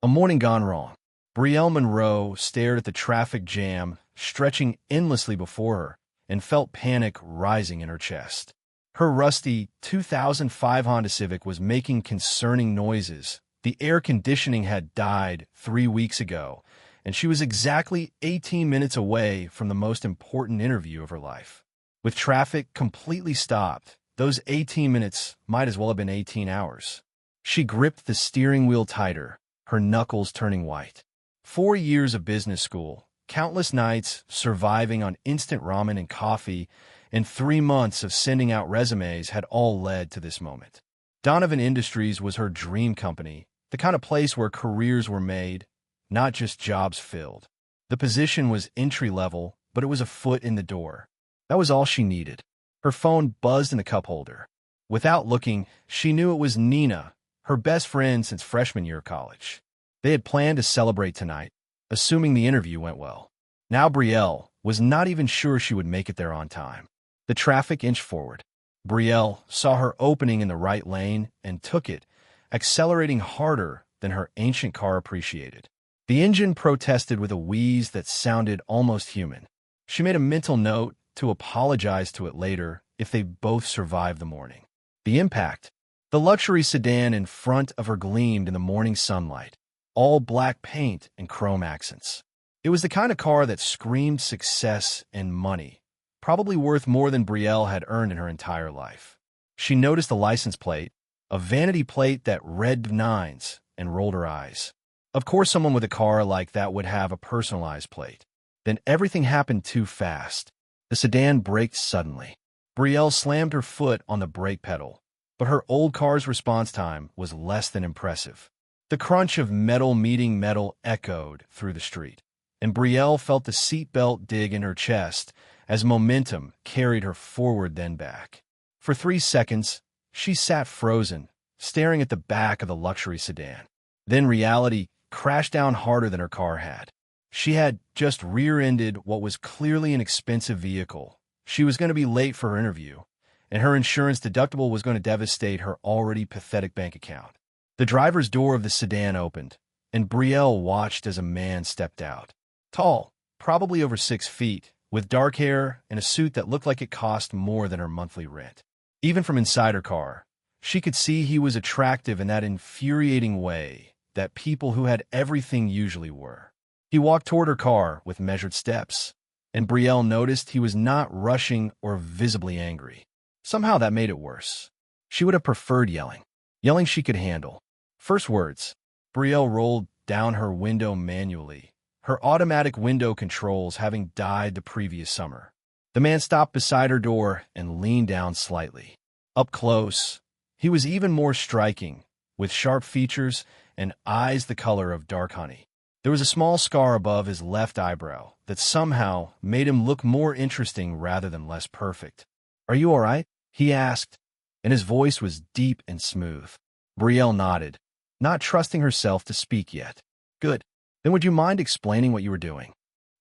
A morning gone wrong. Brielle Monroe stared at the traffic jam stretching endlessly before her and felt panic rising in her chest. Her rusty 2005 Honda Civic was making concerning noises. The air conditioning had died 3 weeks ago, and she was exactly 18 minutes away from the most important interview of her life. With traffic completely stopped, those 18 minutes might as well have been 18 hours. She gripped the steering wheel tighter, her knuckles turning white. 4 years of business school, countless nights surviving on instant ramen and coffee, and 3 months of sending out resumes had all led to this moment. Donovan Industries was her dream company, the kind of place where careers were made, not just jobs filled. The position was entry-level, but it was a foot in the door. That was all she needed. Her phone buzzed in the cup holder. Without looking, she knew it was Nina, her best friend since freshman year of college. They had planned to celebrate tonight, assuming the interview went well. Now Brielle was not even sure she would make it there on time. The traffic inched forward. Brielle saw her opening in the right lane and took it, accelerating harder than her ancient car appreciated. The engine protested with a wheeze that sounded almost human. She made a mental note to apologize to it later if they both survived the morning. The impact. The luxury sedan in front of her gleamed in the morning sunlight, all black paint and chrome accents. It was the kind of car that screamed success and money, probably worth more than Brielle had earned in her entire life. She noticed the license plate, a vanity plate that read 9s, and rolled her eyes. Of course someone with a car like that would have a personalized plate. Then everything happened too fast. The sedan braked suddenly. Brielle slammed her foot on the brake pedal, but her old car's response time was less than impressive. The crunch of metal meeting metal echoed through the street, and Brielle felt the seatbelt dig in her chest as momentum carried her forward then back. For 3 seconds, she sat frozen, staring at the back of the luxury sedan. Then reality crashed down harder than her car had. She had just rear-ended what was clearly an expensive vehicle. She was going to be late for her interview, and her insurance deductible was going to devastate her already pathetic bank account. The driver's door of the sedan opened, and Brielle watched as a man stepped out. Tall, probably over 6 feet, with dark hair and a suit that looked like it cost more than her monthly rent. Even from inside her car, she could see he was attractive in that infuriating way that people who had everything usually were. He walked toward her car with measured steps, and Brielle noticed he was not rushing or visibly angry. Somehow that made it worse. She would have preferred yelling. Yelling she could handle. First words. Brielle rolled down her window manually, her automatic window controls having died the previous summer. The man stopped beside her door and leaned down slightly. Up close, he was even more striking, with sharp features and eyes the color of dark honey. There was a small scar above his left eyebrow that somehow made him look more interesting rather than less perfect. "Are you all right?" he asked, and his voice was deep and smooth. Brielle nodded, not trusting herself to speak yet. "Good. Then would you mind explaining what you were doing?"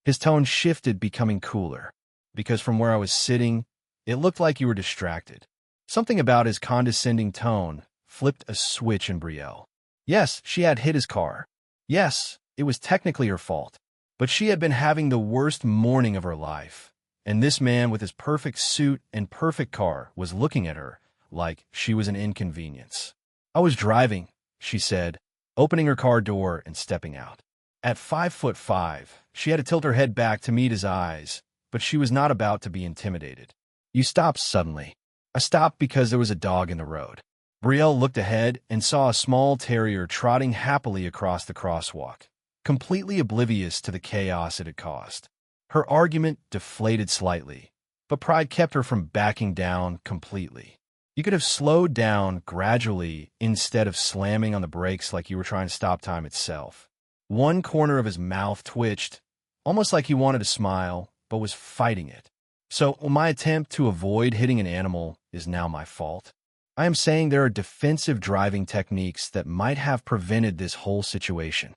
His tone shifted, becoming cooler, because from where I was sitting, it looked like you were distracted. Something about his condescending tone flipped a switch in Brielle. Yes, she had hit his car. Yes, it was technically her fault, but she had been having the worst morning of her life, and this man with his perfect suit and perfect car was looking at her like she was an inconvenience. "I was driving," she said, opening her car door and stepping out. At 5'5", she had to tilt her head back to meet his eyes, but she was not about to be intimidated. "You stopped suddenly." "I stopped because there was a dog in the road." Brielle looked ahead and saw a small terrier trotting happily across the crosswalk, completely oblivious to the chaos it had caused. Her argument deflated slightly, but pride kept her from backing down completely. You could have slowed down gradually instead of slamming on the brakes like you were trying to stop time itself. One corner of his mouth twitched, almost like he wanted to smile, but was fighting it. "So my attempt to avoid hitting an animal is now my fault? I am saying there are defensive driving techniques that might have prevented this whole situation."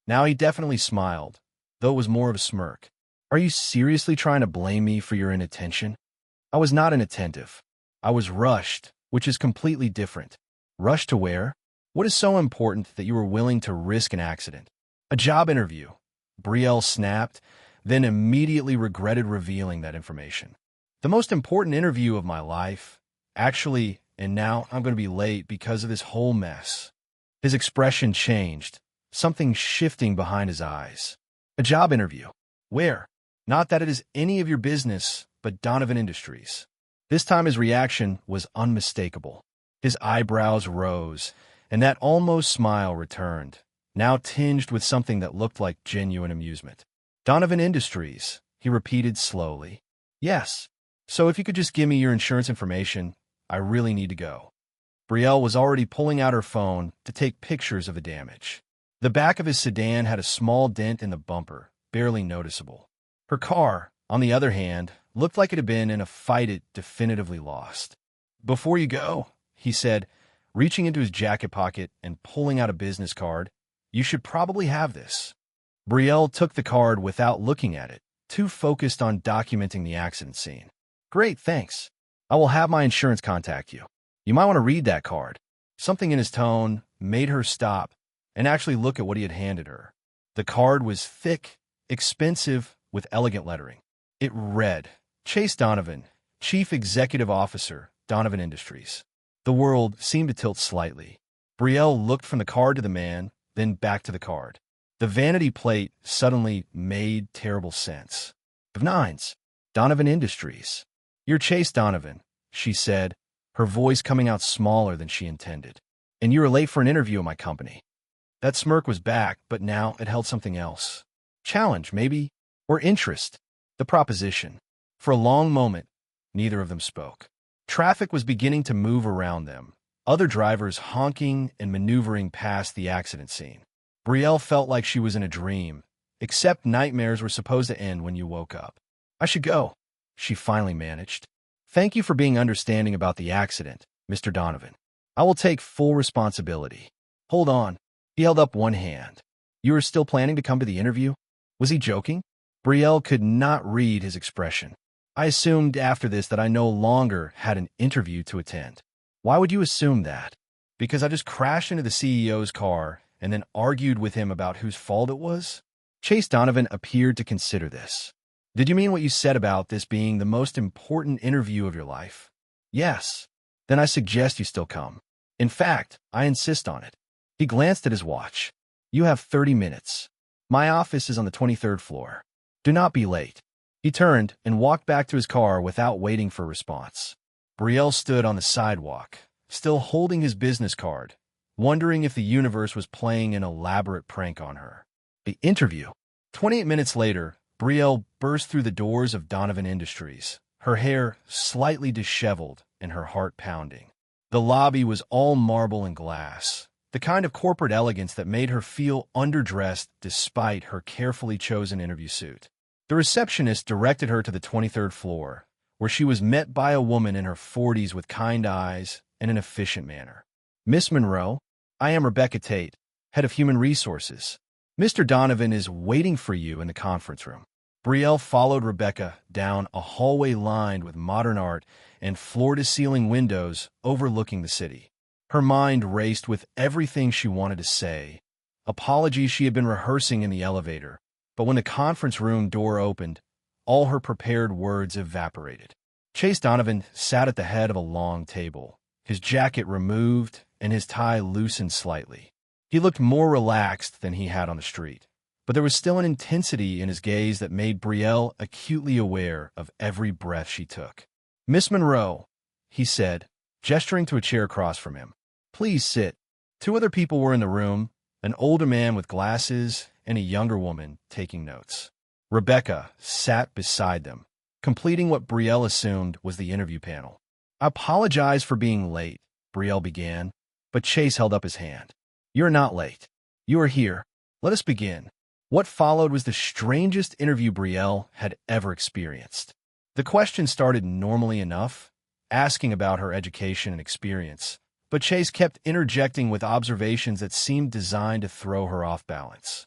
Now he definitely smiled, though it was more of a smirk. "Are you seriously trying to blame me for your inattention?" "I was not inattentive. I was rushed, which is completely different." "Rushed to where?" What is so important that you were willing to risk an accident? A job interview. Brielle snapped, then immediately regretted revealing that information. The most important interview of my life. Actually, and now I'm going to be late because of this whole mess. His expression changed, something shifting behind his eyes. A job interview. Where? Not that it is any of your business, but Donovan Industries. This time his reaction was unmistakable. His eyebrows rose, and that almost smile returned, now tinged with something that looked like genuine amusement. Donovan Industries, he repeated slowly. Yes. So if you could just give me your insurance information, I really need to go. Brielle was already pulling out her phone to take pictures of the damage. The back of his sedan had a small dent in the bumper, barely noticeable. Her car, on the other hand, looked like it had been in a fight it definitively lost. Before you go, he said, reaching into his jacket pocket and pulling out a business card, you should probably have this. Brielle took the card without looking at it, too focused on documenting the accident scene. Great, thanks. I will have my insurance contact you. You might want to read that card. Something in his tone made her stop and actually look at what he had handed her. The card was thick, expensive, with elegant lettering. It read, Chase Donovan, Chief Executive Officer, Donovan Industries. The world seemed to tilt slightly. Brielle looked from the card to the man, then back to the card. The vanity plate suddenly made terrible sense. Of nines, Donovan Industries. You're Chase Donovan, she said, her voice coming out smaller than she intended. And you were late for an interview at my company. That smirk was back, but now it held something else. Challenge, maybe, or interest. The proposition. For a long moment, neither of them spoke. Traffic was beginning to move around them, other drivers honking and maneuvering past the accident scene. Brielle felt like she was in a dream, except nightmares were supposed to end when you woke up. I should go, she finally managed. Thank you for being understanding about the accident, Mr. Donovan. I will take full responsibility. Hold on. He held up one hand. You are still planning to come to the interview? Was he joking? Brielle could not read his expression. I assumed after this that I no longer had an interview to attend. Why would you assume that? Because I just crashed into the CEO's car and then argued with him about whose fault it was? Chase Donovan appeared to consider this. Did you mean what you said about this being the most important interview of your life? Yes. Then I suggest you still come. In fact, I insist on it. He glanced at his watch. You have 30 minutes. My office is on the 23rd floor. Do not be late. He turned and walked back to his car without waiting for a response. Brielle stood on the sidewalk, still holding his business card, wondering if the universe was playing an elaborate prank on her. The interview. 28 minutes later, Brielle burst through the doors of Donovan Industries, her hair slightly disheveled and her heart pounding. The lobby was all marble and glass, the kind of corporate elegance that made her feel underdressed despite her carefully chosen interview suit. The receptionist directed her to the 23rd floor, where she was met by a woman in her 40s with kind eyes and an efficient manner. Miss Monroe, I am Rebecca Tate, head of human resources. Mr. Donovan is waiting for you in the conference room. Brielle followed Rebecca down a hallway lined with modern art and floor-to-ceiling windows overlooking the city. Her mind raced with everything she wanted to say, apologies she had been rehearsing in the elevator, but when the conference room door opened, all her prepared words evaporated. Chase Donovan sat at the head of a long table, his jacket removed and his tie loosened slightly. He looked more relaxed than he had on the street, but there was still an intensity in his gaze that made Brielle acutely aware of every breath she took. Miss Monroe, he said, gesturing to a chair across from him. Please sit. Two other people were in the room, an older man with glasses and a younger woman taking notes. Rebecca sat beside them, completing what Brielle assumed was the interview panel. I apologize for being late, Brielle began, but Chase held up his hand. You're not late. You are here. Let us begin. What followed was the strangest interview Brielle had ever experienced. The question started normally enough, asking about her education and experience, but Chase kept interjecting with observations that seemed designed to throw her off balance.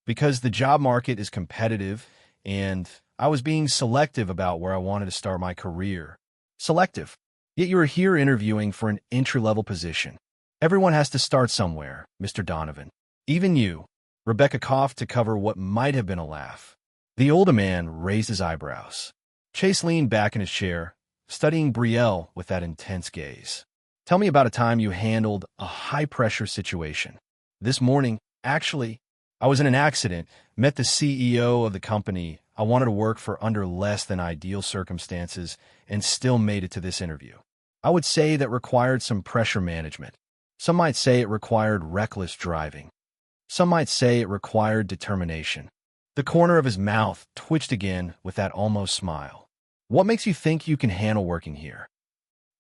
Because the job market is competitive, and I was being selective about where I wanted to start my career. Selective. Yet you are here interviewing for an entry-level position. Everyone has to start somewhere, Mr. Donovan. Even you. Rebecca coughed to cover what might have been a laugh. The older man raised his eyebrows. Chase leaned back in his chair, studying Brielle with that intense gaze. Tell me about a time you handled a high-pressure situation. This morning, actually, I was in an accident, met the CEO of the company I wanted to work for under less than ideal circumstances, and still made it to this interview. I would say that required some pressure management. Some might say it required reckless driving. Some might say it required determination. The corner of his mouth twitched again with that almost smile. What makes you think you can handle working here?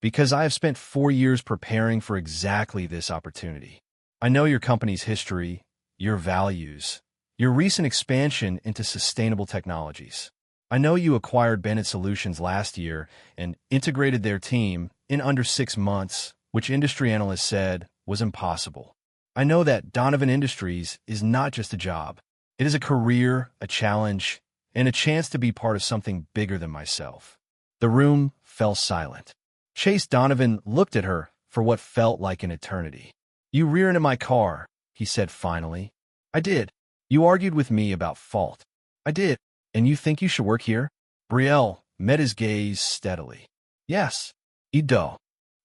Because I have spent 4 years preparing for exactly this opportunity. I know your company's history, your values, your recent expansion into sustainable technologies. I know you acquired Bennett Solutions last year and integrated their team in under 6 months, which industry analysts said was impossible. I know that Donovan Industries is not just a job. It is a career, a challenge, and a chance to be part of something bigger than myself. The room fell silent. Chase Donovan looked at her for what felt like an eternity. You rear-ended my car, he said finally. I did. You argued with me about fault. I did. And you think you should work here? Brielle met his gaze steadily. Yes. Ido.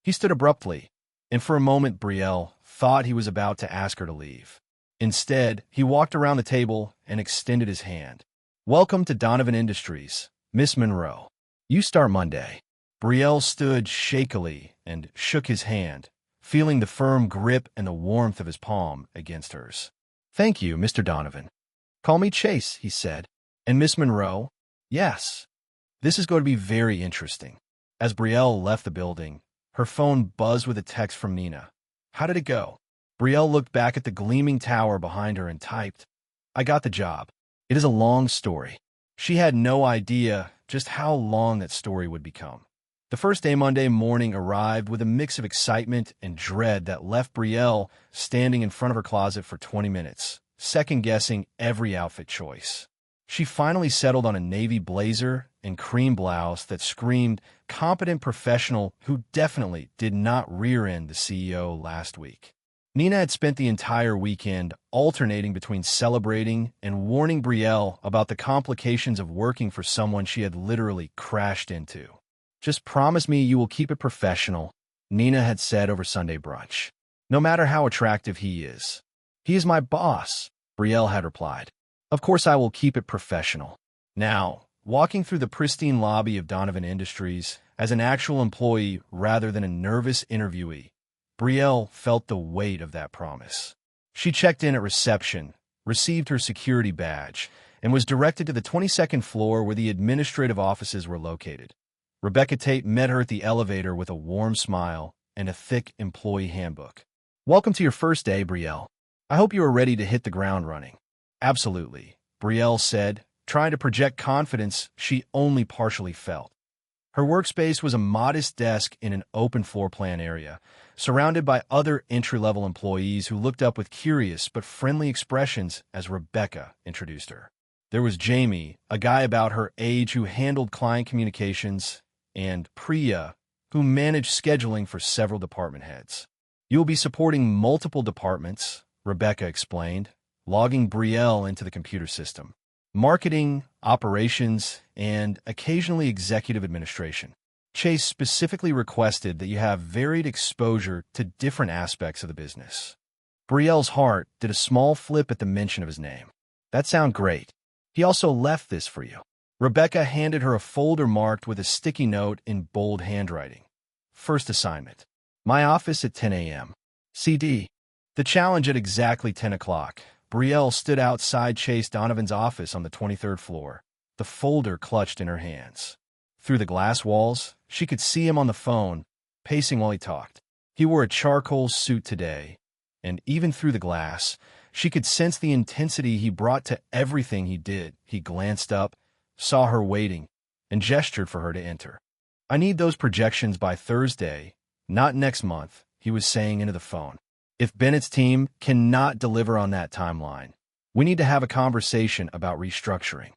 He stood abruptly, and for a moment Brielle thought he was about to ask her to leave. Instead, he walked around the table and extended his hand. Welcome to Donovan Industries, Miss Monroe. You start Monday. Brielle stood shakily and shook his hand, feeling the firm grip and the warmth of his palm against hers. Thank you, Mr. Donovan. Call me Chase, he said. And Miss Monroe? Yes. This is going to be very interesting. As Brielle left the building, her phone buzzed with a text from Nina. How did it go? Brielle looked back at the gleaming tower behind her and typed, I got the job. It is a long story. She had no idea just how long that story would become. The first day Monday morning arrived with a mix of excitement and dread that left Brielle standing in front of her closet for 20 minutes, second-guessing every outfit choice. She finally settled on a navy blazer and cream blouse that screamed competent professional who definitely did not rear-end the CEO last week. Nina had spent the entire weekend alternating between celebrating and warning Brielle about the complications of working for someone she had literally crashed into. Just promise me you will keep it professional, Nina had said over Sunday brunch. No matter how attractive he is. He is my boss, Brielle had replied. Of course I will keep it professional. Now, walking through the pristine lobby of Donovan Industries as an actual employee rather than a nervous interviewee, Brielle felt the weight of that promise. She checked in at reception, received her security badge, and was directed to the 22nd floor where the administrative offices were located. Rebecca Tate met her at the elevator with a warm smile and a thick employee handbook. Welcome to your first day, Brielle. I hope you are ready to hit the ground running. Absolutely, Brielle said, trying to project confidence she only partially felt. Her workspace was a modest desk in an open floor plan area, surrounded by other entry-level employees who looked up with curious but friendly expressions as Rebecca introduced her. There was Jamie, a guy about her age who handled client communications, and Priya, who managed scheduling for several department heads. You will be supporting multiple departments, Rebecca explained, logging Brielle into the computer system. Marketing, operations, and occasionally executive administration. Chase specifically requested that you have varied exposure to different aspects of the business. Brielle's heart did a small flip at the mention of his name. That sounds great. He also left this for you. Rebecca handed her a folder marked with a sticky note in bold handwriting. First assignment. My office at 10 a.m. CD. The challenge at exactly 10 o'clock. Brielle stood outside Chase Donovan's office on the 23rd floor, the folder clutched in her hands. Through the glass walls, she could see him on the phone, pacing while he talked. He wore a charcoal suit today, and even through the glass, she could sense the intensity he brought to everything he did. He glanced up, saw her waiting, and gestured for her to enter. I need those projections by Thursday, not next month, he was saying into the phone. If Bennett's team cannot deliver on that timeline, we need to have a conversation about restructuring.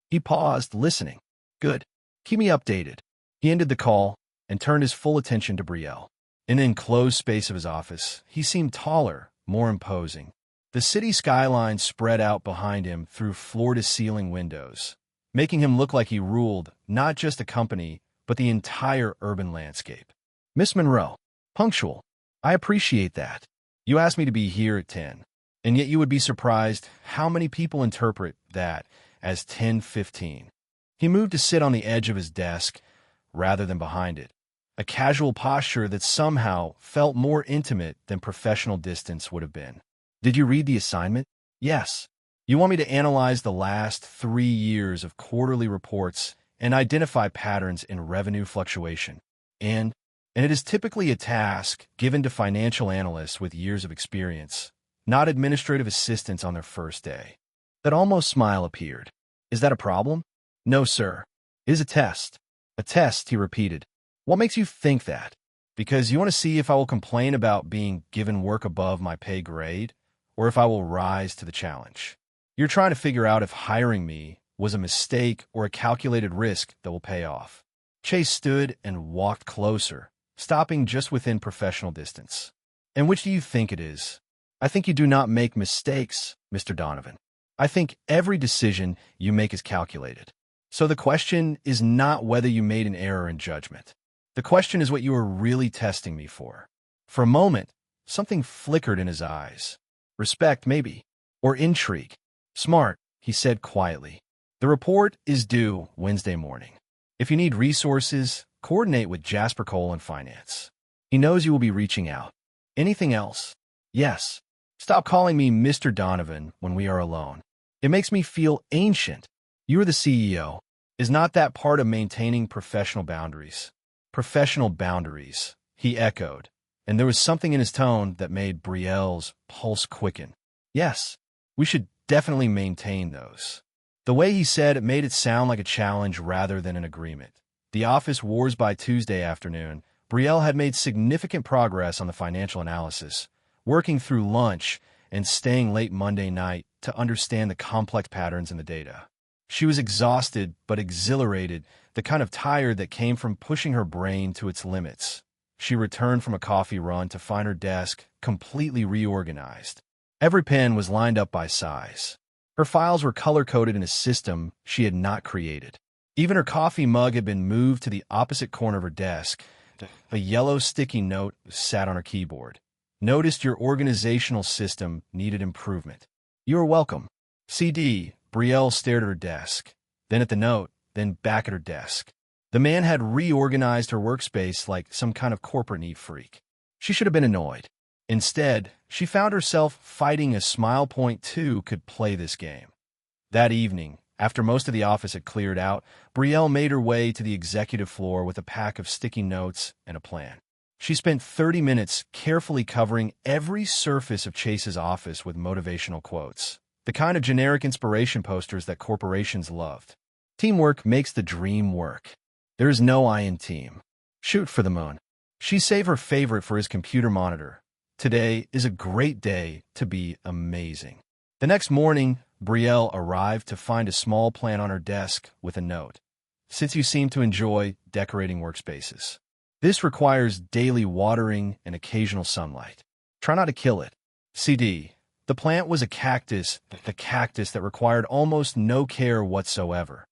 He paused, listening. Good. Keep me updated. He ended the call and turned his full attention to Brielle. In the enclosed space of his office, he seemed taller, more imposing. The city skyline spread out behind him through floor-to-ceiling windows, making him look like he ruled not just a company, but the entire urban landscape. Miss Monroe, punctual. I appreciate that. You asked me to be here at 10, and yet you would be surprised how many people interpret that as 10:15. He moved to sit on the edge of his desk rather than behind it, a casual posture that somehow felt more intimate than professional distance would have been. Did you read the assignment? Yes. You want me to analyze the last 3 years of quarterly reports and identify patterns in revenue fluctuation. And it is typically a task given to financial analysts with years of experience, not administrative assistants on their first day. That almost smile appeared. Is that a problem? No, sir. It is a test. A test, he repeated. What makes you think that? Because you want to see if I will complain about being given work above my pay grade, or if I will rise to the challenge. You're trying to figure out if hiring me was a mistake or a calculated risk that will pay off. Chase stood and walked closer, stopping just within professional distance. And which do you think it is? I think you do not make mistakes, Mr. Donovan. I think every decision you make is calculated. So the question is not whether you made an error in judgment. The question is what you are really testing me for. For a moment, something flickered in his eyes. Respect, maybe. Or intrigue. Smart, he said quietly. The report is due Wednesday morning. If you need resources, coordinate with Jasper Cole in finance. He knows you will be reaching out. Anything else? Yes. Stop calling me Mr. Donovan when we are alone. It makes me feel ancient. You are the CEO. Is not that part of maintaining professional boundaries? Professional boundaries, he echoed, and there was something in his tone that made Brielle's pulse quicken. Yes, we should definitely maintain those. The way he said it made it sound like a challenge rather than an agreement. The office wars by Tuesday afternoon. Brielle had made significant progress on the financial analysis, working through lunch and staying late Monday night to understand the complex patterns in the data. She was exhausted but exhilarated, the kind of tired that came from pushing her brain to its limits. She returned from a coffee run to find her desk completely reorganized. Every pen was lined up by size. Her files were color-coded in a system she had not created. Even her coffee mug had been moved to the opposite corner of her desk. A yellow sticky note sat on her keyboard. Noticed your organizational system needed improvement. You are welcome. CD. Brielle stared at her desk, then at the note, then back at her desk. The man had reorganized her workspace like some kind of corporate neat freak. She should have been annoyed. Instead, she found herself fighting a smile point two could play this game. That evening, after most of the office had cleared out, Brielle made her way to the executive floor with a pack of sticky notes and a plan. She spent 30 minutes carefully covering every surface of Chase's office with motivational quotes, the kind of generic inspiration posters that corporations loved. Teamwork makes the dream work. There is no I in team. Shoot for the moon. She saved her favorite for his computer monitor. Today is a great day to be amazing. The next morning, Brielle arrived to find a small plan on her desk with a note. Since you seem to enjoy decorating workspaces, this requires daily watering and occasional sunlight. Try not to kill it. CD. The plant was a cactus, the cactus that required almost no care whatsoever.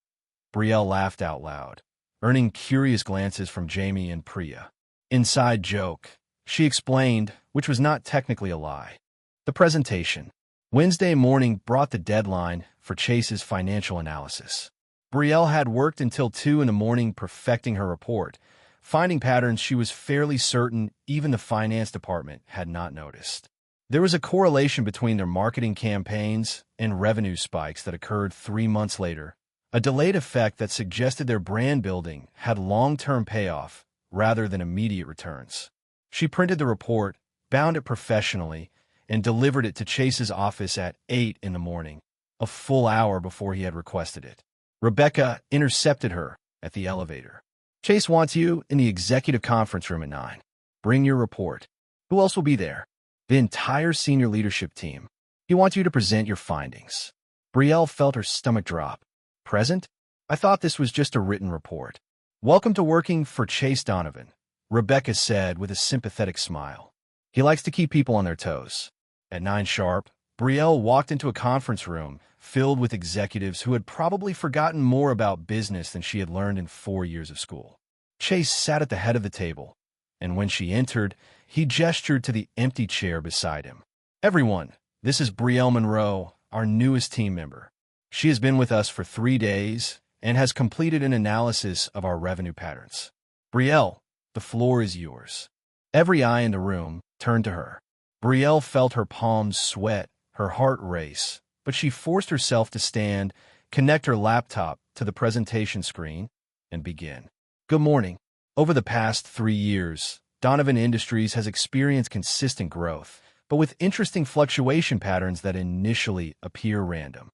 Brielle laughed out loud, earning curious glances from Jamie and Priya. Inside joke, she explained, which was not technically a lie. The presentation. Wednesday morning brought the deadline for Chase's financial analysis. Brielle had worked until 2 in the morning perfecting her report, finding patterns she was fairly certain even the finance department had not noticed. There was a correlation between their marketing campaigns and revenue spikes that occurred 3 months later, a delayed effect that suggested their brand building had long-term payoff rather than immediate returns. She printed the report, bound it professionally, and delivered it to Chase's office at 8 in the morning, a full hour before he had requested it. Rebecca intercepted her at the elevator. Chase wants you in the executive conference room at 9. Bring your report. Who else will be there? The entire senior leadership team. He wants you to present your findings. Brielle felt her stomach drop. Present? I thought this was just a written report. Welcome to working for Chase Donovan. Rebecca said with a sympathetic smile. He likes to keep people on their toes. At 9 sharp, Brielle walked into a conference room filled with executives who had probably forgotten more about business than she had learned in 4 years of school. Chase sat at the head of the table, and when she entered, he gestured to the empty chair beside him. Everyone, this is Brielle Monroe, our newest team member. She has been with us for 3 days and has completed an analysis of our revenue patterns. Brielle, the floor is yours. Every eye in the room turned to her. Brielle felt her palms sweat, her heart race, but she forced herself to stand, connect her laptop to the presentation screen, and begin. Good morning. Over the past 3 years, Donovan Industries has experienced consistent growth, but with interesting fluctuation patterns that initially appear random.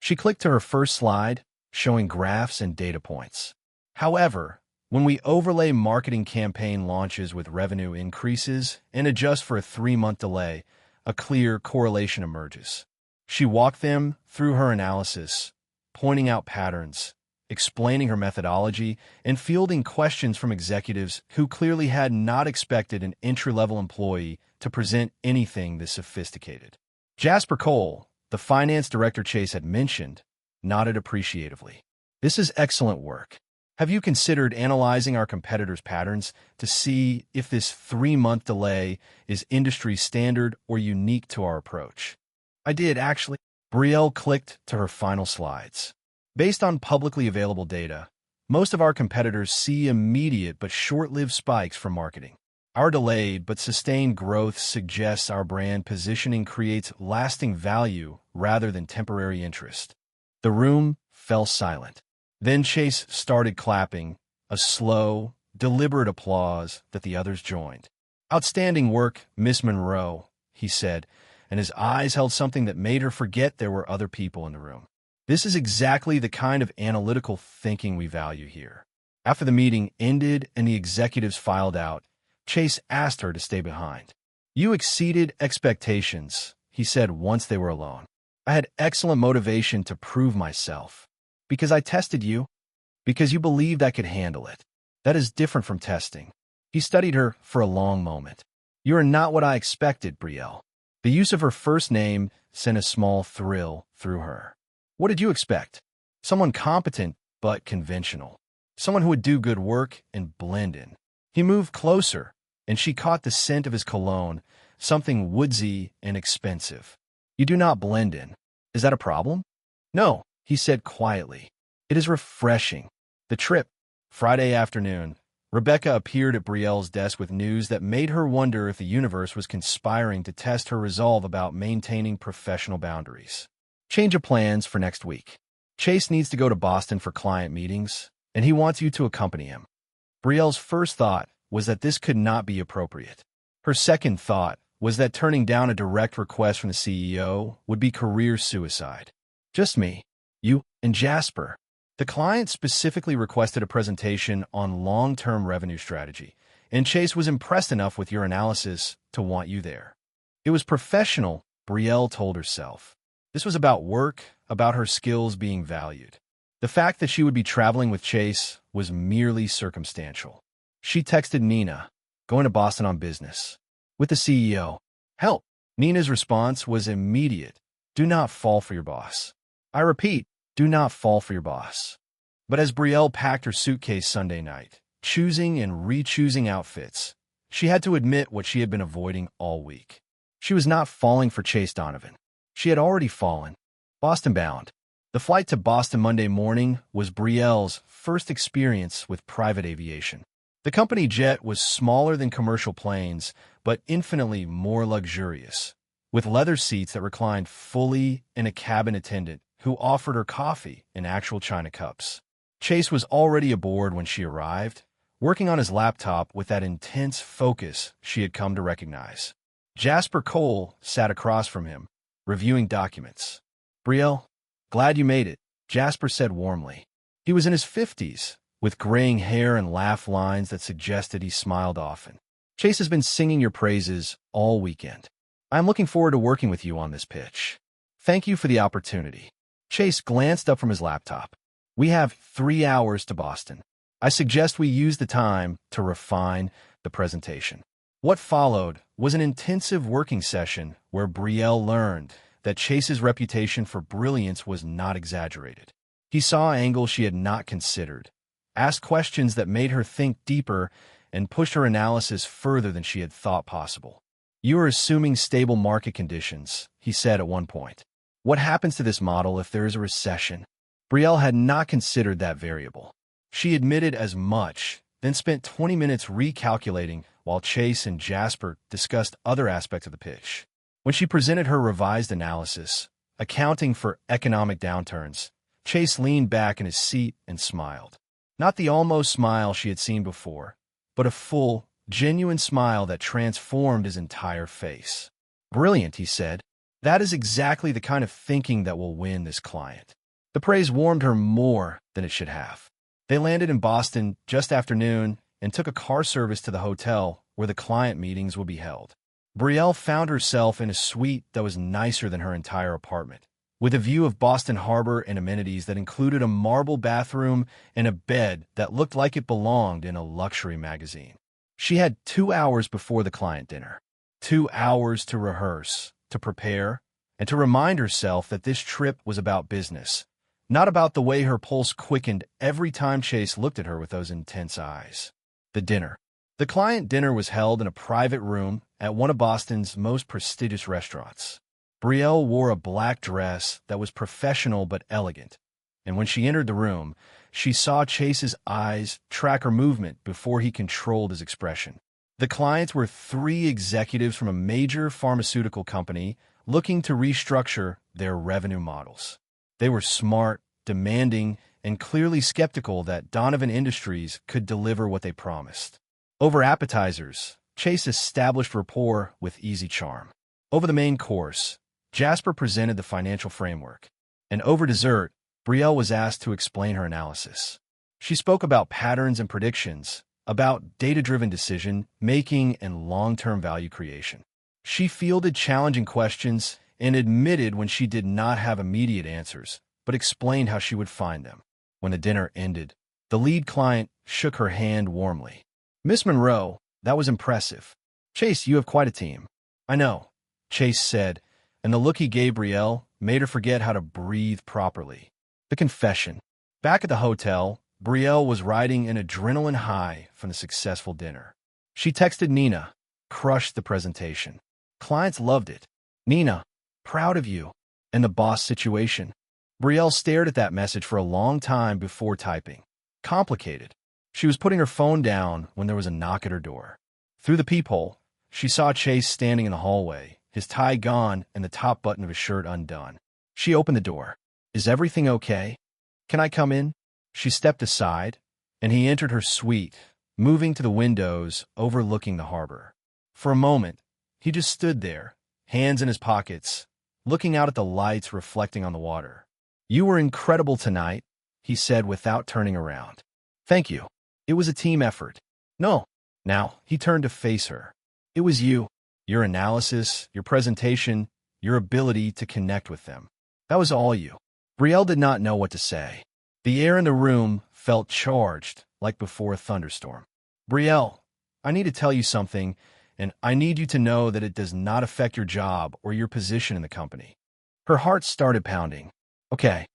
She clicked to her first slide, showing graphs and data points. However, when we overlay marketing campaign launches with revenue increases and adjust for a 3-month delay, a clear correlation emerges. She walked them through her analysis, pointing out patterns, explaining her methodology, and fielding questions from executives who clearly had not expected an entry-level employee to present anything this sophisticated. Jasper Cole, the finance director Chase had mentioned, nodded appreciatively. This is excellent work. Have you considered analyzing our competitors' patterns to see if this 3-month delay is industry standard or unique to our approach? I did, actually. Brielle clicked to her final slides. Based on publicly available data, most of our competitors see immediate but short-lived spikes from marketing. Our delayed but sustained growth suggests our brand positioning creates lasting value rather than temporary interest. The room fell silent. Then Chase started clapping, a slow, deliberate applause that the others joined. Outstanding work, Miss Monroe, he said, and his eyes held something that made her forget there were other people in the room. This is exactly the kind of analytical thinking we value here. After the meeting ended and the executives filed out, Chase asked her to stay behind. You exceeded expectations, he said once they were alone. I had excellent motivation to prove myself. Because I tested you. Because you believed I could handle it. That is different from testing. He studied her for a long moment. You are not what I expected, Brielle. The use of her first name sent a small thrill through her. What did you expect? Someone competent but conventional. Someone who would do good work and blend in. He moved closer, and she caught the scent of his cologne, something woodsy and expensive. You do not blend in. Is that a problem? No, he said quietly. It is refreshing. The trip. Friday afternoon, Rebecca appeared at Brielle's desk with news that made her wonder if the universe was conspiring to test her resolve about maintaining professional boundaries. Change of plans for next week. Chase needs to go to Boston for client meetings, and he wants you to accompany him. Brielle's first thought was that this could not be appropriate. Her second thought was that turning down a direct request from the CEO would be career suicide. Just me, you, and Jasper. The client specifically requested a presentation on long-term revenue strategy, and Chase was impressed enough with your analysis to want you there. It was professional, Brielle told herself. This was about work, about her skills being valued. The fact that she would be traveling with Chase was merely circumstantial. She texted Nina, going to Boston on business. With the CEO. Help! Nina's response was immediate. Do not fall for your boss. I repeat, do not fall for your boss. But as Brielle packed her suitcase Sunday night, choosing and re-choosing outfits, she had to admit what she had been avoiding all week. She was not falling for Chase Donovan. She had already fallen. Boston-bound. The flight to Boston Monday morning was Brielle's first experience with private aviation. The company jet was smaller than commercial planes, but infinitely more luxurious, with leather seats that reclined fully and a cabin attendant who offered her coffee in actual china cups. Chase was already aboard when she arrived, working on his laptop with that intense focus she had come to recognize. Jasper Cole sat across from him, reviewing documents. Brielle, glad you made it, Jasper said warmly. He was in his 50s, with graying hair and laugh lines that suggested he smiled often. Chase has been singing your praises all weekend. I am looking forward to working with you on this pitch. Thank you for the opportunity. Chase glanced up from his laptop. We have 3 hours to Boston. I suggest we use the time to refine, the presentation. What followed was an intensive working session where Brielle learned that Chase's reputation for brilliance was not exaggerated. He saw angles she had not considered, asked questions that made her think deeper, and pushed her analysis further than she had thought possible. "You are assuming stable market conditions," he said at one point. "What happens to this model if there is a recession?" Brielle had not considered that variable. She admitted as much, then spent 20 minutes recalculating while Chase and Jasper discussed other aspects of the pitch. When she presented her revised analysis, accounting for economic downturns, Chase leaned back in his seat and smiled. Not the almost smile she had seen before, but a full, genuine smile that transformed his entire face. "Brilliant," he said. "That is exactly the kind of thinking that will win this client." The praise warmed her more than it should have. They landed in Boston just after noon and took a car service to the hotel where the client meetings would be held. Brielle found herself in a suite that was nicer than her entire apartment, with a view of Boston Harbor and amenities that included a marble bathroom and a bed that looked like it belonged in a luxury magazine. She had 2 hours before the client dinner. 2 hours to rehearse, to prepare, and to remind herself that this trip was about business, not about the way her pulse quickened every time Chase looked at her with those intense eyes. The dinner. The client dinner was held in a private room at one of Boston's most prestigious restaurants. Brielle wore a black dress that was professional but elegant, and when she entered the room, she saw Chase's eyes track her movement before he controlled his expression. The clients were 3 executives from a major pharmaceutical company looking to restructure their revenue models. They were smart, demanding, and clearly skeptical that Donovan Industries could deliver what they promised. Over appetizers, Chase established rapport with easy charm. Over the main course, Jasper presented the financial framework, and over dessert, Brielle was asked to explain her analysis. She spoke about patterns and predictions, about data-driven decision-making and long-term value creation. She fielded challenging questions and admitted when she did not have immediate answers, but explained how she would find them. When the dinner ended, the lead client shook her hand warmly. "Miss Monroe, that was impressive. Chase, you have quite a team." "I know," Chase said, and the look he gave Brielle made her forget how to breathe properly. The confession. Back at the hotel, Brielle was riding an adrenaline high from the successful dinner. She texted Nina, crushed the presentation. Clients loved it. "Nina, proud of you." And the boss situation. Brielle stared at that message for a long time before typing. Complicated. She was putting her phone down when there was a knock at her door. Through the peephole, she saw Chase standing in the hallway, his tie gone and the top button of his shirt undone. She opened the door. "Is everything okay? Can I come in?" She stepped aside, and he entered her suite, moving to the windows overlooking the harbor. For a moment, he just stood there, hands in his pockets, looking out at the lights reflecting on the water. "You were incredible tonight," he said without turning around. "Thank you. It was a team effort." "No." Now, he turned to face her. "It was you. Your analysis, your presentation, your ability to connect with them. That was all you." Brielle did not know what to say. The air in the room felt charged, like before a thunderstorm. "Brielle, I need to tell you something, and I need you to know that it does not affect your job or your position in the company." Her heart started pounding. "Okay,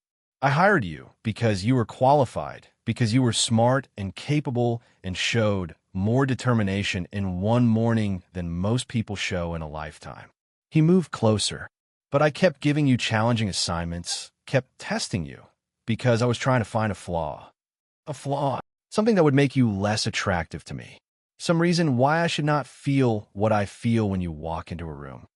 I hired you because you were qualified, because you were smart and capable and showed more determination in one morning than most people show in a lifetime." He moved closer. "But I kept giving you challenging assignments, kept testing you, because I was trying to find a flaw. A flaw. Something that would make you less attractive to me. Some reason why I should not feel what I feel when you walk into a room."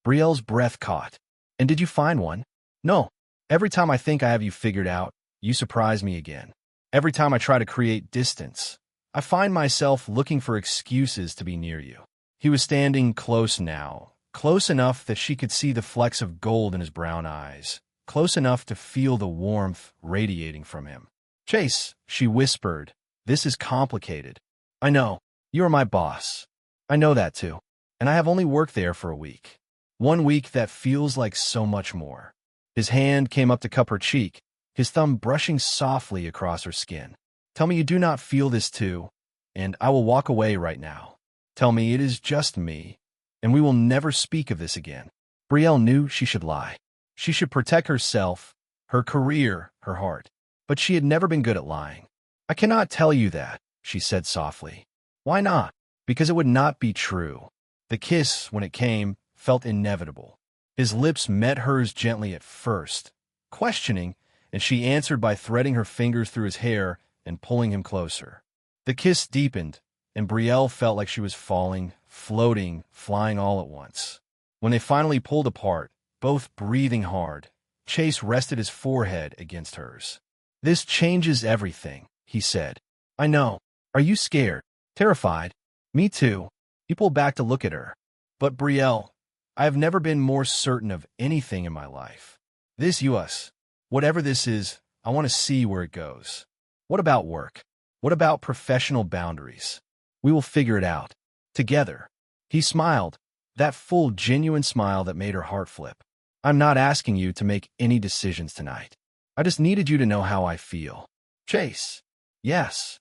Brielle's breath caught. "And did you find one?" "No. Every time I think I have you figured out, you surprise me again. Every time I try to create distance, I find myself looking for excuses to be near you." He was standing close now, close enough that she could see the flecks of gold in his brown eyes, close enough to feel the warmth radiating from him. "Chase," she whispered, "this is complicated. I know. You are my boss. I know that too. And I have only worked there for a week. 1 week that feels like so much more." His hand came up to cup her cheek, his thumb brushing softly across her skin. "Tell me you do not feel this too, and I will walk away right now." Tell me it is just me, and we will never speak of this again. Brielle knew she should lie. She should protect herself, her career, her heart. But she had never been good at lying. I cannot tell you that, she said softly. Why not? Because it would not be true. The kiss, when it came, felt inevitable. His lips met hers gently at first, questioning, and she answered by threading her fingers through his hair and pulling him closer. The kiss deepened, and Brielle felt like she was falling, floating, flying all at once. When they finally pulled apart, both breathing hard, Chase rested his forehead against hers. This changes everything, he said. I know. Are you scared? Terrified? Me too. He pulled back to look at her. But Brielle, I have never been more certain of anything in my life. This US, whatever this is, I want to see where it goes. What about work? What about professional boundaries? We will figure it out. Together. He smiled, that full, genuine smile that made her heart flip. I'm not asking you to make any decisions tonight. I just needed you to know how I feel. Chase. Yes.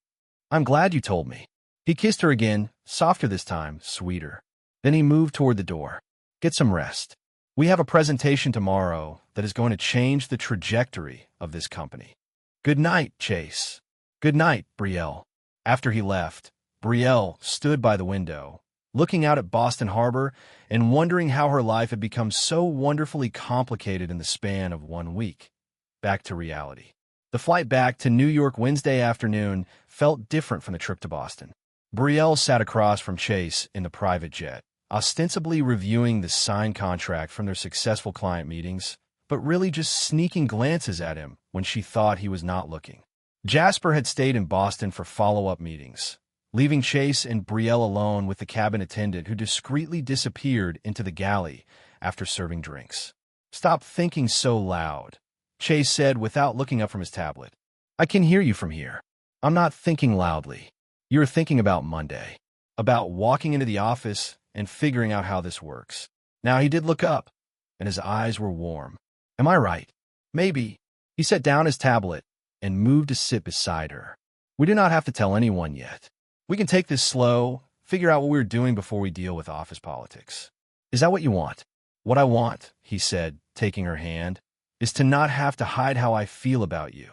I'm glad you told me. He kissed her again, softer this time, sweeter. Then he moved toward the door. Get some rest. We have a presentation tomorrow that is going to change the trajectory of this company. Good night, Chase. Good night, Brielle. After he left, Brielle stood by the window, looking out at Boston Harbor and wondering how her life had become so wonderfully complicated in the span of 1 week. Back to reality. The flight back to New York Wednesday afternoon felt different from the trip to Boston. Brielle sat across from Chase in the private jet, ostensibly reviewing the signed contract from their successful client meetings, but really just sneaking glances at him when she thought he was not looking. Jasper had stayed in Boston for follow-up meetings, leaving Chase and Brielle alone with the cabin attendant who discreetly disappeared into the galley after serving drinks. Stop thinking so loud, Chase said without looking up from his tablet. I can hear you from here. I'm not thinking loudly. You're thinking about Monday, about walking into the office and figuring out how this works. Now he did look up, and his eyes were warm. Am I right? Maybe. He set down his tablet and moved to sit beside her. We do not have to tell anyone yet. We can take this slow, figure out what we're doing before we deal with office politics. Is that what you want? What I want, he said, taking her hand, is to not have to hide how I feel about you.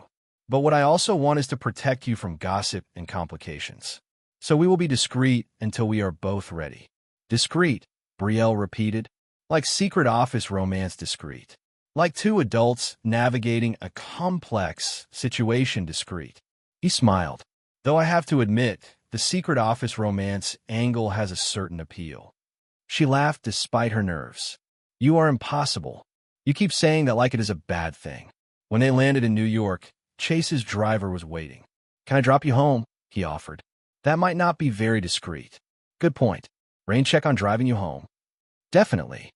But what I also want is to protect you from gossip and complications. So we will be discreet until we are both ready. Discreet, Brielle repeated, like secret office romance discreet. Like two adults navigating a complex situation discreet. He smiled. Though I have to admit, the secret office romance angle has a certain appeal. She laughed despite her nerves. You are impossible. You keep saying that like it is a bad thing. When they landed in New York, Chase's driver was waiting. Can I drop you home? He offered. That might not be very discreet. Good point. Rain check on driving you home. Definitely.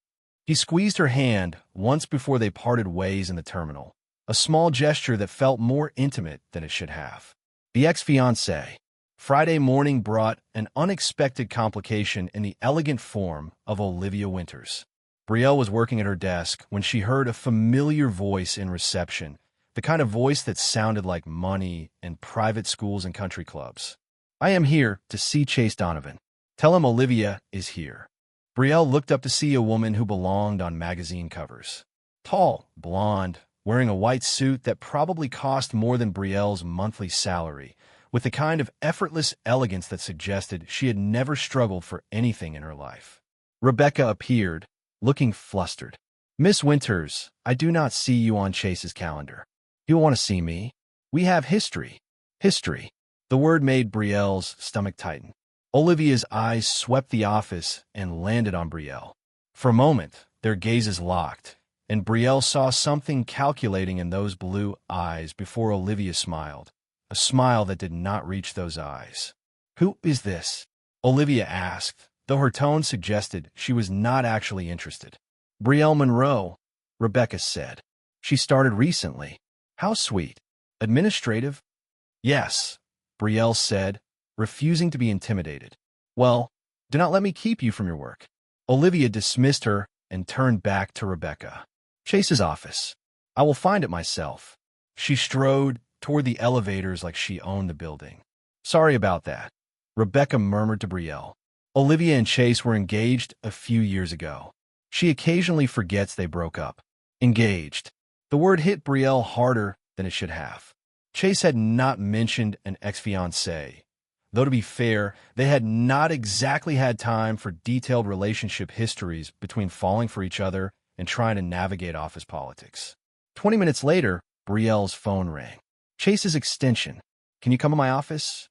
He squeezed her hand once before they parted ways in the terminal, a small gesture that felt more intimate than it should have. The ex-fiancé. Friday morning brought an unexpected complication in the elegant form of Olivia Winters. Brielle was working at her desk when she heard a familiar voice in reception, the kind of voice that sounded like money and private schools and country clubs. I am here to see Chase Donovan. Tell him Olivia is here. Brielle looked up to see a woman who belonged on magazine covers. Tall, blonde, wearing a white suit that probably cost more than Brielle's monthly salary, with the kind of effortless elegance that suggested she had never struggled for anything in her life. Rebecca appeared, looking flustered. Miss Winters, I do not see you on Chase's calendar. You want to see me? We have history. History. The word made Brielle's stomach tighten. Olivia's eyes swept the office and landed on Brielle. For a moment, their gazes locked, and Brielle saw something calculating in those blue eyes before Olivia smiled, a smile that did not reach those eyes. Who is this? Olivia asked, though her tone suggested she was not actually interested. Brielle Monroe, Rebecca said. She started recently. How sweet. Administrative? Yes, Brielle said, refusing to be intimidated. Well, do not let me keep you from your work. Olivia dismissed her and turned back to Rebecca. Chase's office. I will find it myself. She strode toward the elevators like she owned the building. Sorry about that, Rebecca murmured to Brielle. Olivia and Chase were engaged a few years ago. She occasionally forgets they broke up. Engaged. The word hit Brielle harder than it should have. Chase had not mentioned an ex-fiancé, though to be fair, they had not exactly had time for detailed relationship histories between falling for each other and trying to navigate office politics. 20 minutes later, Brielle's phone rang. Chase's extension. Can you come to my office?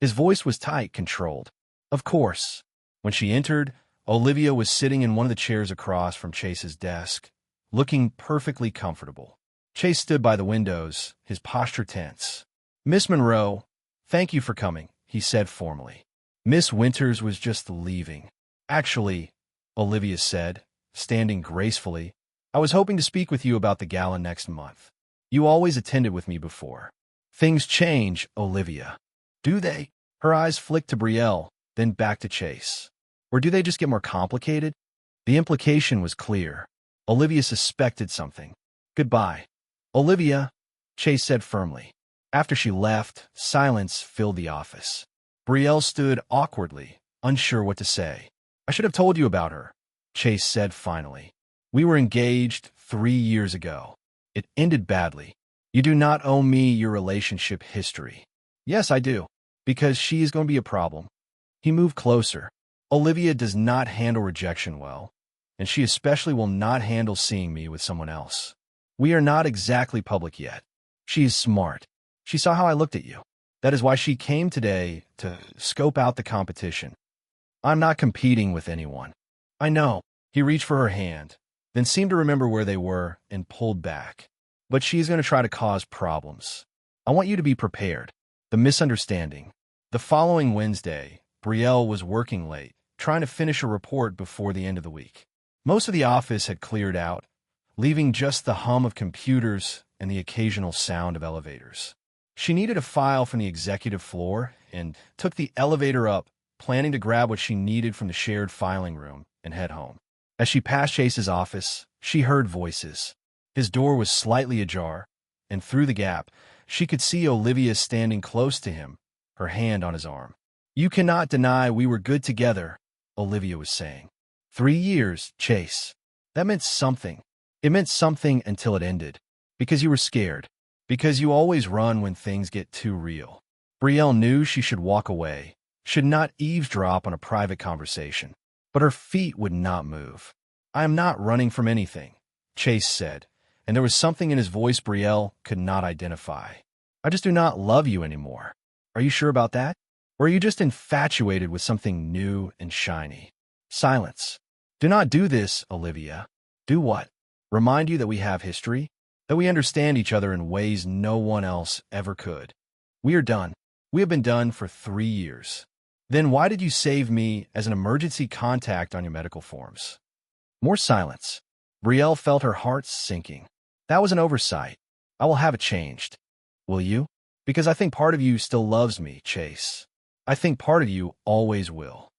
His voice was tight, controlled. Of course. When she entered, Olivia was sitting in one of the chairs across from Chase's desk, looking perfectly comfortable. Chase stood by the windows, his posture tense. Miss Monroe, thank you for coming, he said formally. Miss Winters was just leaving. Actually, Olivia said, standing gracefully, I was hoping to speak with you about the gala next month. You always attended with me before. Things change, Olivia. Do they? Her eyes flicked to Brielle, then back to Chase. Or do they just get more complicated? The implication was clear. Olivia suspected something. Goodbye. Olivia, Chase said firmly. After she left, silence filled the office. Brielle stood awkwardly, unsure what to say. I should have told you about her, Chase said finally. We were engaged 3 years ago. It ended badly. You do not owe me your relationship history. Yes, I do, because she is going to be a problem. He moved closer. Olivia does not handle rejection well, and she especially will not handle seeing me with someone else. We are not exactly public yet. She is smart. She saw how I looked at you. That is why she came today to scope out the competition. I'm not competing with anyone. I know. He reached for her hand, then seemed to remember where they were and pulled back. But she's going to try to cause problems. I want you to be prepared. The misunderstanding. The following Wednesday, Brielle was working late, trying to finish a report before the end of the week. Most of the office had cleared out, leaving just the hum of computers and the occasional sound of elevators. She needed a file from the executive floor and took the elevator up, planning to grab what she needed from the shared filing room and head home. As she passed Chase's office, she heard voices. His door was slightly ajar, and through the gap, she could see Olivia standing close to him, her hand on his arm. You cannot deny we were good together, Olivia was saying. 3 years, Chase. That meant something. It meant something until it ended. Because you were scared. Because you always run when things get too real. Brielle knew she should walk away, should not eavesdrop on a private conversation. But her feet would not move. I am not running from anything, Chase said, and there was something in his voice Brielle could not identify. I just do not love you anymore. Are you sure about that? Or are you just infatuated with something new and shiny? Silence. Do not do this, Olivia. Do what? Remind you that we have history? That we understand each other in ways no one else ever could. We are done. We have been done for 3 years. Then why did you save me as an emergency contact on your medical forms? More silence. Brielle felt her heart sinking. That was an oversight. I will have it changed. Will you? Because I think part of you still loves me, Chase. I think part of you always will.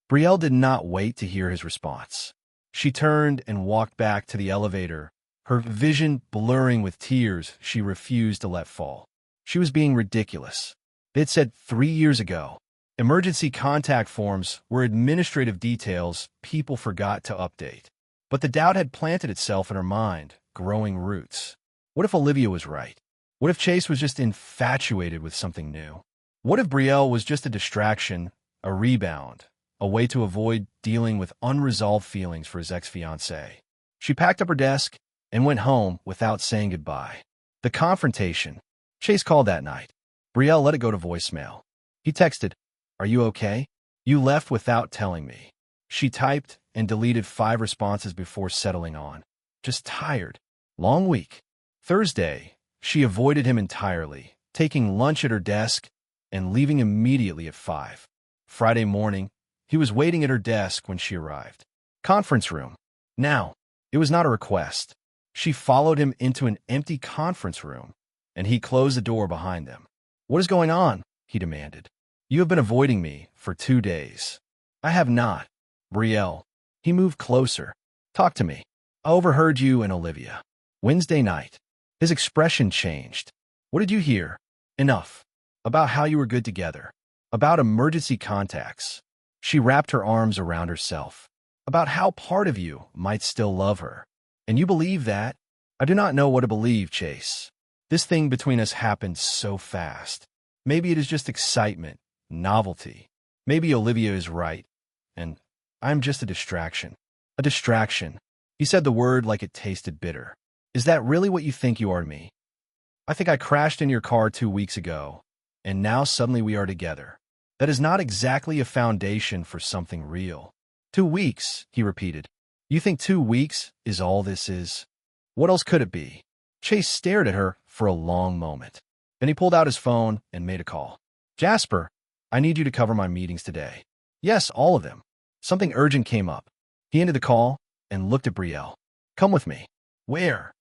Brielle did not wait to hear his response. She turned and walked back to the elevator, her vision blurring with tears she refused to let fall. She was being ridiculous. They had said 3 years ago. Emergency contact forms were administrative details people forgot to update. But the doubt had planted itself in her mind, growing roots. What if Olivia was right? What if Chase was just infatuated with something new? What if Brielle was just a distraction, a rebound, a way to avoid dealing with unresolved feelings for his ex-fiancée? She packed up her desk and went home without saying goodbye. The confrontation. Chase called that night. Brielle let it go to voicemail. He texted, "Are you okay? You left without telling me." She typed and deleted 5 responses before settling on. Just tired. Long week. Thursday, she avoided him entirely, taking lunch at her desk and leaving immediately at 5. Friday morning, he was waiting at her desk when she arrived. Conference room. Now, it was not a request. She followed him into an empty conference room, and he closed the door behind them. What is going on? He demanded. You have been avoiding me for 2 days. I have not. Brielle. He moved closer. Talk to me. I overheard you and Olivia. Wednesday night. His expression changed. What did you hear? Enough. About how you were good together. About emergency contacts. She wrapped her arms around herself. About how part of you might still love her. And you believe that? I do not know what to believe, Chase. This thing between us happened so fast. Maybe it is just excitement, novelty. Maybe Olivia is right, and I'm just a distraction. A distraction. He said the word like it tasted bitter. Is that really what you think you are to me? I think I crashed in your car 2 weeks ago, and now suddenly we are together. That is not exactly a foundation for something real. 2 weeks, he repeated. You think 2 weeks is all this is? What else could it be? Chase stared at her for a long moment. Then he pulled out his phone and made a call. Jasper, I need you to cover my meetings today. Yes, all of them. Something urgent came up. He ended the call and looked at Brielle. Come with me. Where?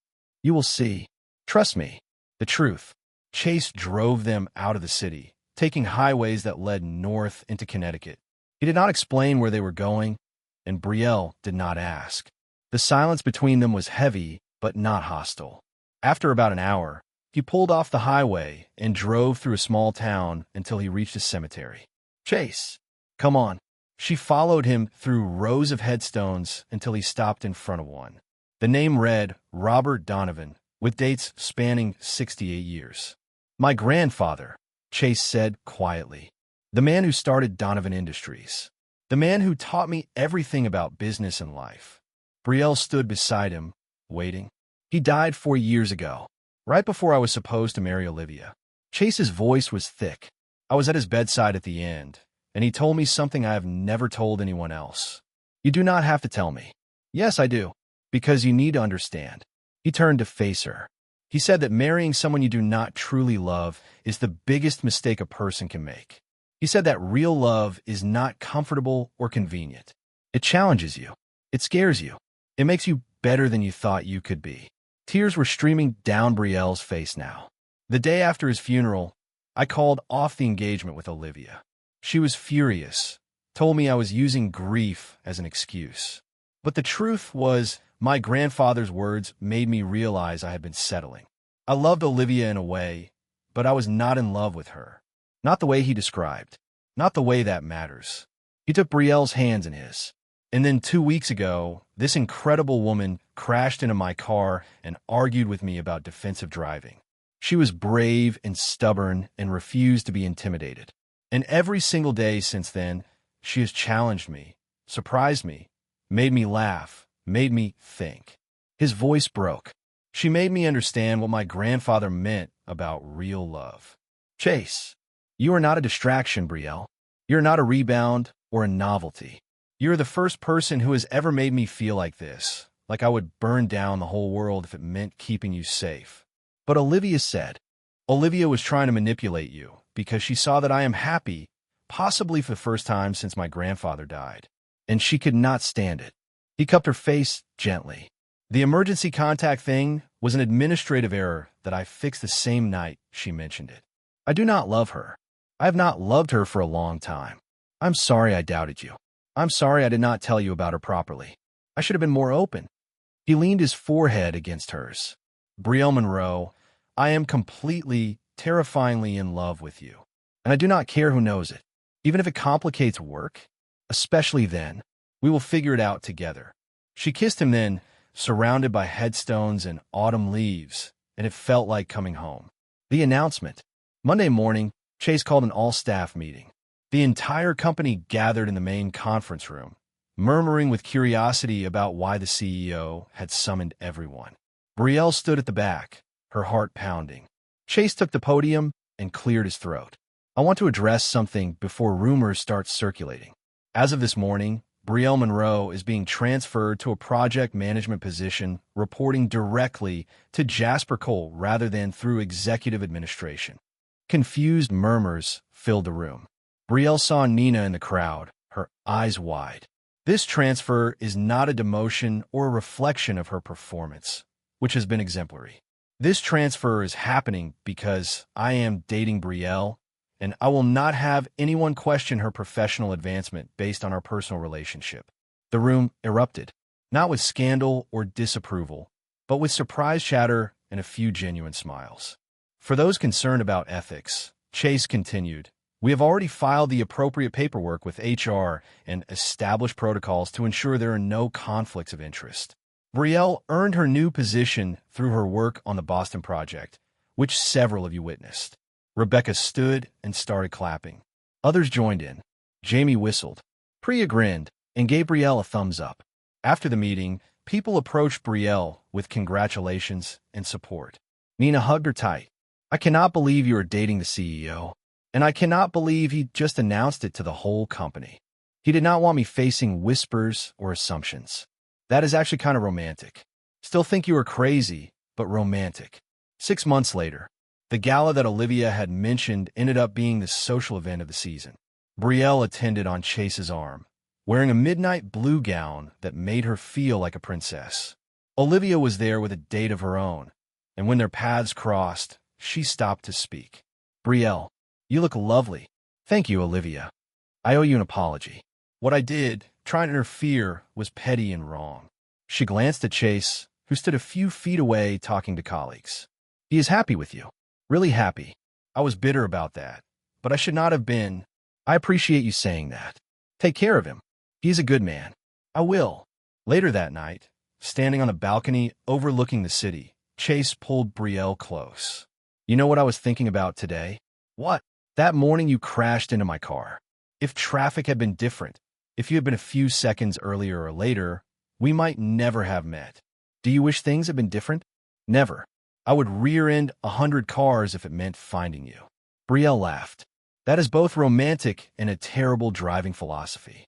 You will see. Trust me. The truth. Chase drove them out of the city, taking highways that led north into Connecticut. He did not explain where they were going, and Brielle did not ask. The silence between them was heavy, but not hostile. After about an hour, he pulled off the highway and drove through a small town until he reached a cemetery. Chase, come on. She followed him through rows of headstones until he stopped in front of one. The name read Robert Donovan, with dates spanning 68 years. My grandfather, Chase said quietly. The man who started Donovan Industries. The man who taught me everything about business and life. Brielle stood beside him, waiting. He died 4 years ago, right before I was supposed to marry Olivia. Chase's voice was thick. I was at his bedside at the end, and he told me something I have never told anyone else. You do not have to tell me. Yes, I do, because you need to understand. He turned to face her. He said that marrying someone you do not truly love is the biggest mistake a person can make. He said that real love is not comfortable or convenient. It challenges you. It scares you. It makes you better than you thought you could be. Tears were streaming down Brielle's face now. The day after his funeral, I called off the engagement with Olivia. She was furious, told me I was using grief as an excuse. But the truth was, my grandfather's words made me realize I had been settling. I loved Olivia in a way, but I was not in love with her. Not the way he described. Not the way that matters. He took Brielle's hands in his. And then 2 weeks ago, this incredible woman crashed into my car and argued with me about defensive driving. She was brave and stubborn and refused to be intimidated. And every single day since then, she has challenged me, surprised me, made me laugh, made me think. His voice broke. She made me understand what my grandfather meant about real love. Chase, you are not a distraction, Brielle. You're not a rebound or a novelty. You're the first person who has ever made me feel like this, like I would burn down the whole world if it meant keeping you safe. But Olivia said, Olivia was trying to manipulate you because she saw that I am happy, possibly for the first time since my grandfather died, and she could not stand it. He cupped her face gently. The emergency contact thing was an administrative error that I fixed the same night she mentioned it. I do not love her. I have not loved her for a long time. I'm sorry I doubted you. I'm sorry I did not tell you about her properly. I should have been more open. He leaned his forehead against hers. Brielle Monroe, I am completely, terrifyingly in love with you. And I do not care who knows it. Even if it complicates work, especially then, we will figure it out together. She kissed him then, surrounded by headstones and autumn leaves, and it felt like coming home. The announcement. Monday morning, Chase called an all-staff meeting. The entire company gathered in the main conference room, murmuring with curiosity about why the CEO had summoned everyone. Brielle stood at the back, her heart pounding. Chase took the podium and cleared his throat. I want to address something before rumors start circulating. As of this morning, Brielle Monroe is being transferred to a project management position reporting directly to Jasper Cole rather than through executive administration. Confused murmurs filled the room. Brielle saw Nina in the crowd, her eyes wide. This transfer is not a demotion or a reflection of her performance, which has been exemplary. This transfer is happening because I am dating Brielle, and I will not have anyone question her professional advancement based on our personal relationship. The room erupted, not with scandal or disapproval, but with surprise chatter and a few genuine smiles. For those concerned about ethics, Chase continued, We have already filed the appropriate paperwork with HR and established protocols to ensure there are no conflicts of interest. Brielle earned her new position through her work on the Boston Project, which several of you witnessed. Rebecca stood and started clapping. Others joined in. Jamie whistled. Priya grinned and gave Brielle a thumbs up. After the meeting, people approached Brielle with congratulations and support. Nina hugged her tight. I cannot believe you are dating the CEO. And I cannot believe he just announced it to the whole company. He did not want me facing whispers or assumptions. That is actually kind of romantic. Still think you are crazy, but romantic. 6 months later, the gala that Olivia had mentioned ended up being the social event of the season. Brielle attended on Chase's arm, wearing a midnight blue gown that made her feel like a princess. Olivia was there with a date of her own, and when their paths crossed, she stopped to speak. Brielle, you look lovely. Thank you, Olivia. I owe you an apology. What I did, trying to interfere, was petty and wrong. She glanced at Chase, who stood a few feet away talking to colleagues. He is happy with you. Really happy. I was bitter about that, but I should not have been. I appreciate you saying that. Take care of him. He's a good man. I will. Later that night, standing on a balcony overlooking the city, Chase pulled Brielle close. You know what I was thinking about today? What? That morning you crashed into my car. If traffic had been different, if you had been a few seconds earlier or later, we might never have met. Do you wish things had been different? Never. I would rear-end 100 cars if it meant finding you. Brielle laughed. That is both romantic and a terrible driving philosophy.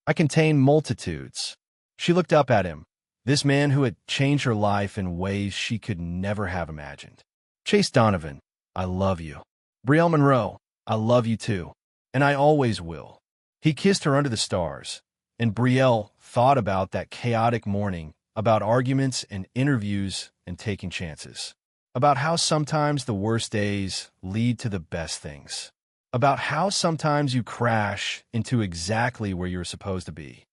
I contain multitudes. She looked up at him, this man who had changed her life in ways she could never have imagined. Chase Donovan, I love you. Brielle Monroe, I love you too, and I always will. He kissed her under the stars, and Brielle thought about that chaotic morning, about arguments and interviews and taking chances, about how sometimes the worst days lead to the best things, about how sometimes you crash into exactly where you're supposed to be.